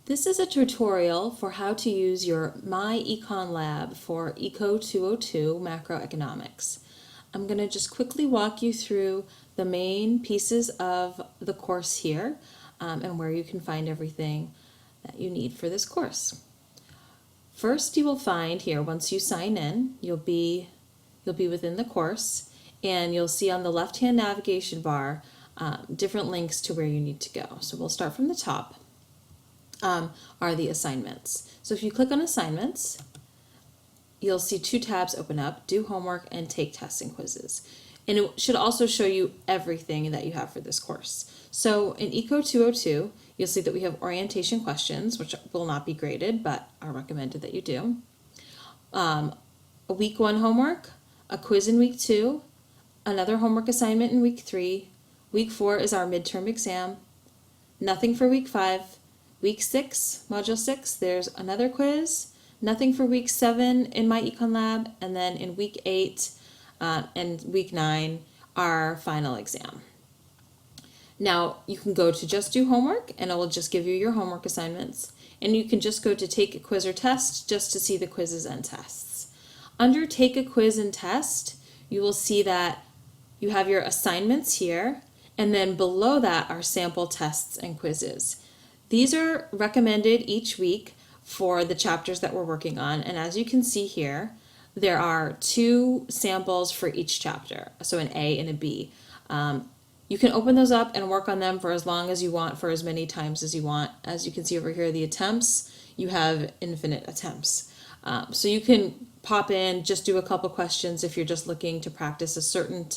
This is a tutorial for how to use your My Econ Lab for ECO-202 macroeconomics. I'm going to just quickly walk you through the main pieces of the course here and where you can find everything that you need for this course. First, you will find here, once you sign in, you'll be within the course, and you'll see on the left-hand navigation bar different links to where you need to go. So we'll start from the top. Are the assignments. So if you click on assignments, you'll see two tabs open up, do homework and take tests and quizzes. And it should also show you everything that you have for this course. So in ECO-202, you'll see that we have orientation questions, which will not be graded, but are recommended that you do. A week 1 homework, a quiz in week 2, another homework assignment in week 3, week 4 is our midterm exam, nothing for week 5, week 6, module 6, there's another quiz, nothing for week 7 in My Econ Lab, and then in week 8 and week 9, our final exam. Now, you can go to just do homework, and it will just give you your homework assignments, and you can just go to take a quiz or test just to see the quizzes and tests. Under take a quiz and test, you will see that you have your assignments here, and then below that are sample tests and quizzes. These are recommended each week for the chapters that we're working on, and as you can see here, there are 2 samples for each chapter, so an A and a B. You can open those up and work on them for as long as you want, for as many times as you want. As you can see over here, the attempts, you have infinite attempts. So you can pop in, just do a couple questions if you're just looking to practice a certain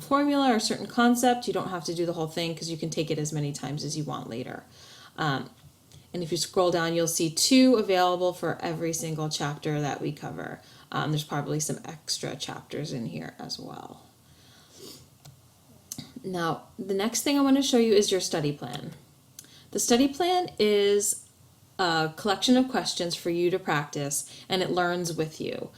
formula or a certain concept. You don't have to do the whole thing because you can take it as many times as you want later. And if you scroll down, you'll see 2 available for every single chapter that we cover. There's probably some extra chapters in here as well. Now, the next thing I want to show you is your study plan. The study plan is a collection of questions for you to practice, and it learns with you.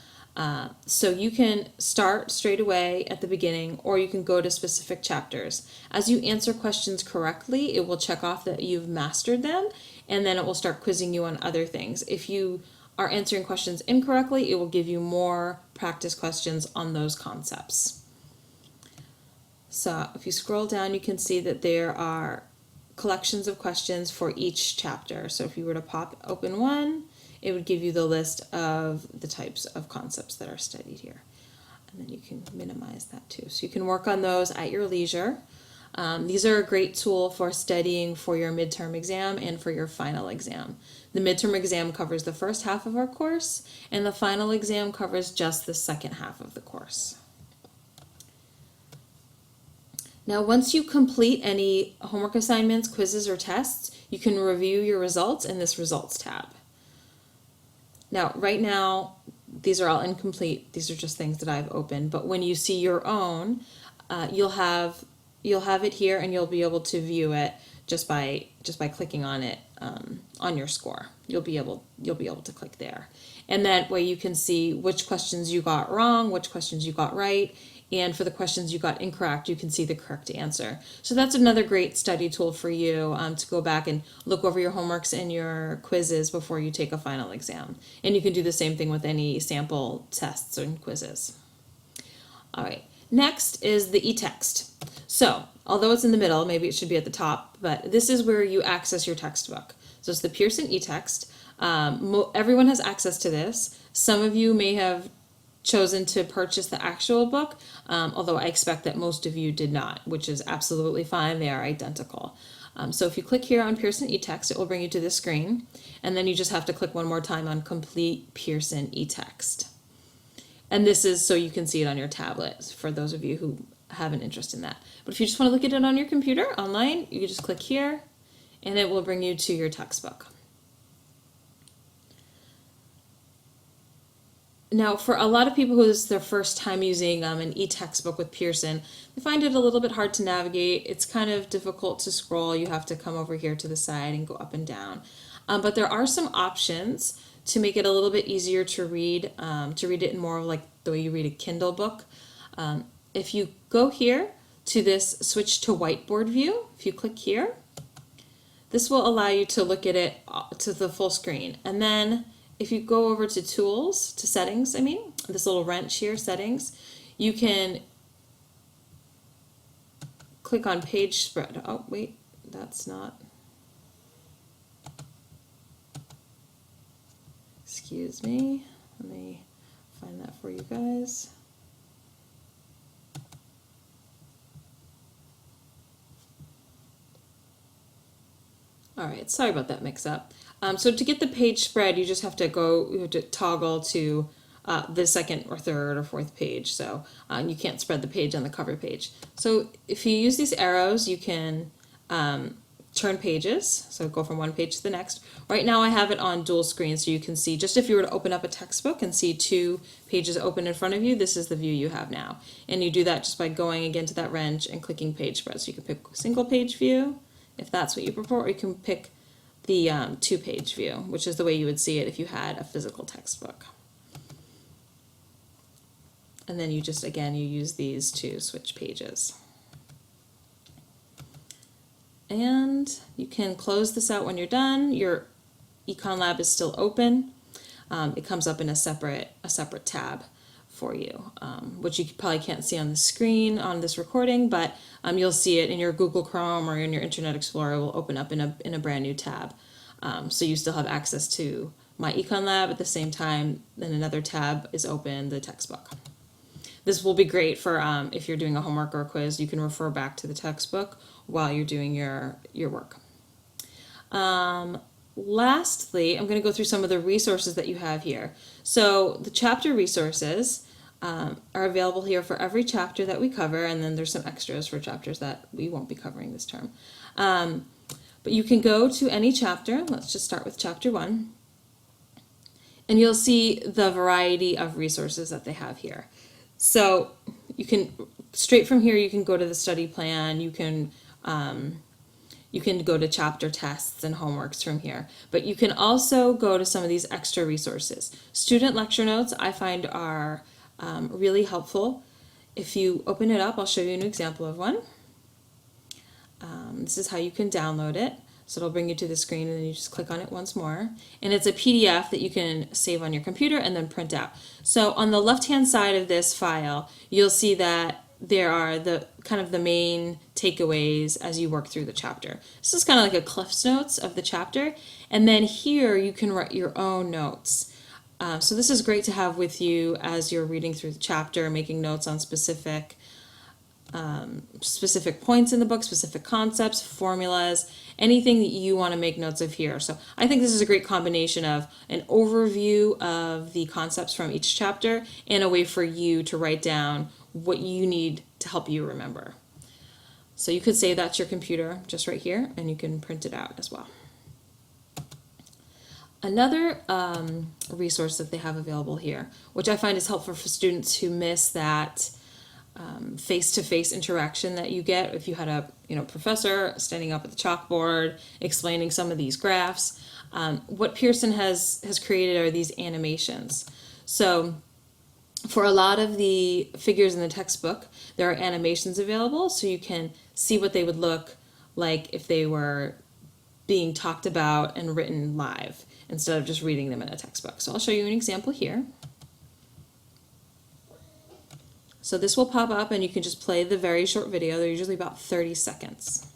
So you can start straight away at the beginning, or you can go to specific chapters. As you answer questions correctly, it will check off that you've mastered them, and then it will start quizzing you on other things. If you are answering questions incorrectly, it will give you more practice questions on those concepts. So if you scroll down, you can see that there are collections of questions for each chapter. So if you were to pop open one, it would give you the list of the types of concepts that are studied here. And then you can minimize that too. So you can work on those at your leisure. These are a great tool for studying for your midterm exam and for your final exam. The midterm exam covers the first half of our course, and the final exam covers just the second half of the course. Now, once you complete any homework assignments, quizzes, or tests, you can review your results in this Results tab. Now, right now, these are all incomplete. These are just things that I've opened. But when you see your own, you'll have it here, and you'll be able to view it just by clicking on it on your score. You'll be able to click there, and that way you can see which questions you got wrong, which questions you got right. And for the questions you got incorrect, you can see the correct answer. So that's another great study tool for you to go back and look over your homeworks and your quizzes before you take a final exam. And you can do the same thing with any sample tests and quizzes. All right, next is the e-text. So although it's in the middle, maybe it should be at the top, but this is where you access your textbook. So it's the Pearson e-text. Everyone has access to this. Some of you may have chosen to purchase the actual book, although I expect that most of you did not, which is absolutely fine. They are identical. So if you click here on Pearson eText, it will bring you to this screen, and then you just have to click one more time on Complete Pearson eText. And this is so you can see it on your tablet for those of you who have an interest in that. But if you just want to look at it on your computer online, you can just click here, and it will bring you to your textbook. Now, for a lot of people who this is their first time using an e-textbook with Pearson, they find it a little bit hard to navigate. It's kind of difficult to scroll. You have to come over here to the side and go up and down. But there are some options to make it a little bit easier to read it in more of like the way you read a Kindle book. If you go here to this switch to whiteboard view, if you click here, This will allow you to look at it to the full screen. And then if you go over to tools, to settings, this little wrench here, settings, you can click on page spread. Oh, wait, that's not. Excuse me. Let me find that for you guys. All right, sorry about that mix-up. So to get the page spread, you just have to toggle to the second or third or fourth page. So you can't spread the page on the cover page. So if you use these arrows, you can turn pages. So go from one page to the next. Right now I have it on dual screen, so you can see, just if you were to open up a textbook and see two pages open in front of you, this is the view you have now. And you do that just by going again to that wrench and clicking page spread. So you can pick single page view, if that's what you prefer, or you can pick the two-page view, which is the way you would see it if you had a physical textbook. And then you just, again, you use these to switch pages. And you can close this out when you're done. Your Econ Lab is still open. It comes up in a separate tab for you, which you probably can't see on the screen on this recording, but you'll see it in your Google Chrome or in your Internet Explorer. It will open up in a brand new tab. So you still have access to My Econ Lab at the same time. Then another tab is open, the textbook. This will be great for if you're doing a homework or a quiz. You can refer back to the textbook while you're doing your work. Lastly, I'm going to go through some of the resources that you have here. So the chapter resources are available here for every chapter that we cover, and then there's some extras for chapters that we won't be covering this term. But you can go to any chapter. Let's just start with chapter 1. And you'll see the variety of resources that they have here. So you can, straight from here, you can go to the study plan. You can go to chapter tests and homeworks from here. But you can also go to some of these extra resources. Student lecture notes I find are really helpful. If you open it up, I'll show you an example of one. This is how you can download it. So it'll bring you to the screen, and then you just click on it once more. And it's a PDF that you can save on your computer and then print out. So on the left-hand side of this file, you'll see that there are the main takeaways as you work through the chapter. This is kind of like a Cliff's Notes of the chapter. And then here you can write your own notes. So this is great to have with you as you're reading through the chapter, making notes on specific points in the book, specific concepts, formulas, anything that you want to make notes of here. So I think this is a great combination of an overview of the concepts from each chapter and a way for you to write down what you need to help you remember. So you could save that to your computer just right here, and you can print it out as well. Another resource that they have available here, which I find is helpful for students who miss that face-to-face interaction that you get if you had a professor standing up at the chalkboard explaining some of these graphs. What Pearson has created are these animations. So for a lot of the figures in the textbook, there are animations available, so you can see what they would look like if they were being talked about and written live instead of just reading them in a textbook. So I'll show you an example here. So this will pop up, and you can just play the very short video. They're usually about 30 seconds.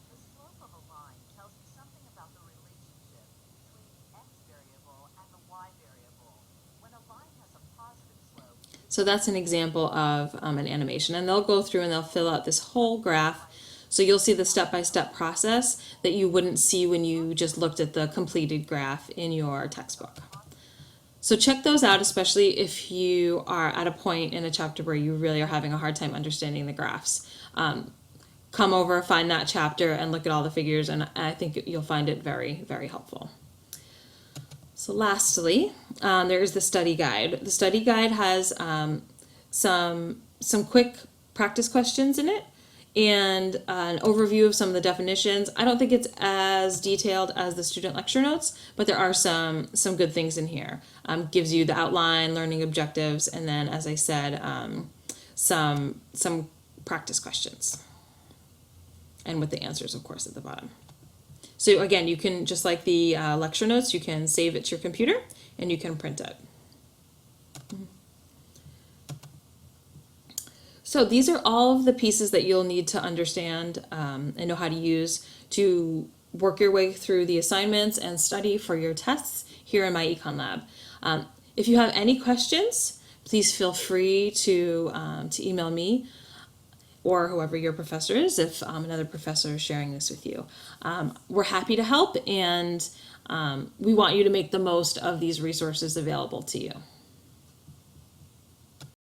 The slope of a line tells me something about the relationship between the x variable and the y variable. When a line has a positive slope... So that's an example of an animation, and they'll go through and they'll fill out this whole graph. So you'll see the step-by-step process that you wouldn't see when you just looked at the completed graph in your textbook. So check those out, especially if you are at a point in a chapter where you really are having a hard time understanding the graphs. Come over, find that chapter, and look at all the figures, and I think you'll find it very, very helpful. So lastly, there is the study guide. The study guide has some quick practice questions in it, and an overview of some of the definitions. I don't think it's as detailed as the student lecture notes, but there are some good things in here. Gives you the outline, learning objectives, and then, as I said, some practice questions. And with the answers, of course, at the bottom. So again, you can, just like the lecture notes, you can save it to your computer and you can print it. So these are all of the pieces that you'll need to understand and know how to use to work your way through the assignments and study for your tests here in my Econ Lab. If you have any questions, please feel free to email me or whoever your professor is if another professor is sharing this with you. We're happy to help, and we want you to make the most of these resources available to you.